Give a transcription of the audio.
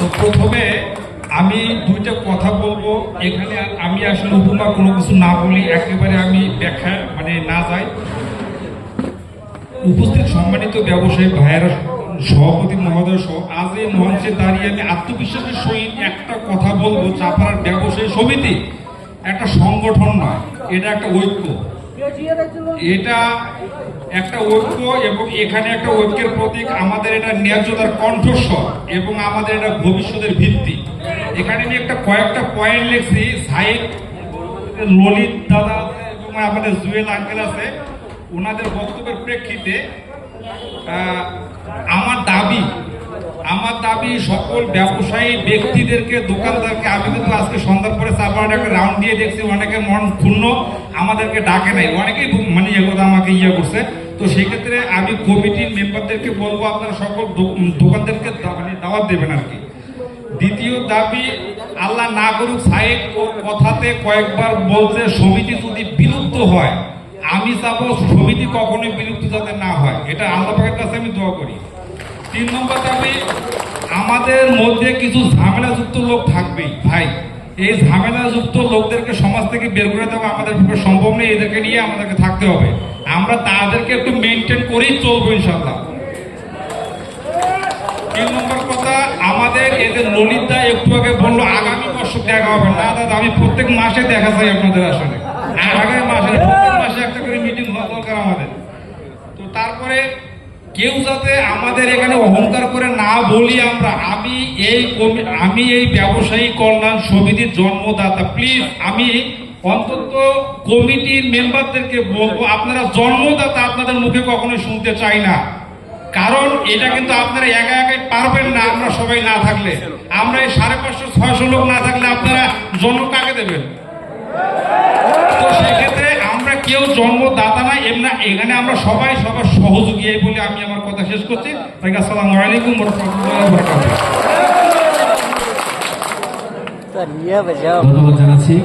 তো প্রথমে আমি দুইটা কথা বলবো এখানে। আমি আসলে উপমা কোনো কিছু না বলি, একেবারে আমি ব্যাখ্যা না যাই। উপস্থিত সম্মানিত ব্যবসায়ী ভাইয়েরা, সভাপতি মহোদয় সহ আজ এই মঞ্চে দাঁড়িয়ে আমি আত্মবিশ্বাসের সহিত একটা কথা বলবো, চাপাড়ার ব্যবসায়ী সমিতি একটা সংগঠন নয়, এটা একটা ঐক্য। এটা একটা ঐক্য এবং এখানে একটা ঐক্যের প্রতীক। আমাদের এটা ন্যায্যতার কণ্ঠস্বর এবং আমাদের এটা ভবিষ্যতের ভিত্তি। এখানে আমি কয়েকটা পয়েন্ট লিখছি। সাইদ, ললিত দাদা এবং আমাদের জুয়েল আঙ্কেল আছে, ওনাদের বক্তব্যের প্রেক্ষিতে আমার দাবি সকল ব্যবসায়ী ব্যক্তিদেরকে, দোকানদারকে, আমি কিন্তু আজকে সন্ধ্যার পরে চাপাড়াটা একটা রাউন্ড দিয়ে দেখছি, অনেকে মন ক্ষুণ্ণ, আমাদেরকে ডাকে নাই, অনেকেই কথা আমাকে করছে। তো সেক্ষেত্রে আমি কমিটির মেম্বারদেরকে বলবো আপনারা সকল দোকানদারকে দাওয়াত দেবেন আর কি। দ্বিতীয় দাবি, আল্লাহ না করুক সাহেব ওর কথাতে কয়েকবার বলছে সমিতি যদি বিলুপ্ত হয়, আমি চাবো সমিতি কখনোই বিলুপ্ত যাতে না হয়, এটা আল্লাহ পাকের কাছে আমি দোয়া করি। 3 নম্বর দাবি, আমাদের মধ্যে কিছু ঝামেলাযুক্ত লোক থাকবেই ভাই, এই ঝামেলাযুক্ত লোকদেরকে সমাজ থেকে বের করে দেওয়া আমাদের পক্ষে সম্ভব নেই, এদেরকে নিয়ে আমাদেরকে থাকতে হবে। আমরা তাদেরকে একটু মেনটেন করেই চলবো ইনশাল্লাহ। 3 নম্বর কথা, আমাদের এদের ললিতদা একটু আগে বললো আগামী বছর দেখা হবে না। দাদা, আমি প্রত্যেক মাসে দেখা চাই আপনাদের, আসলে আগামী মাসে প্রত্যেক মাসে একটা করে মিটিং হওয়া দরকার আমাদের। তো তারপরে কেউ যাতে আমাদের এখানে অহংকার করে না বলি আমরা, আমি এই ব্যবসায়ী কল্যাণ সমিতির জন্মদাতা। প্লিজ, আমি অন্তত কমিটির মেম্বারদেরকে বলবো, আপনারা জন্মদাতা, আপনাদের মুখে কখনোই শুনতে চাই না। কারণ এটা কিন্তু আপনারা একা একাই পারবেন না, আমরা সবাই না থাকলে, আমরা এই 550-600 লোক না থাকলে আপনারা জন্ম কাকে দেবেন? তো সেক্ষেত্রে আমরা কেউ জন্মদাতা না, এখানে আমরা সবাই সবার সহযোগী, এই বলে আমি আমার কথা শেষ করছি। আসসালামু আলাইকুম ওয়া রাহমাতুল্লাহি ওয়া বারাকাতুহু। ধন্যবাদ জানাচ্ছি।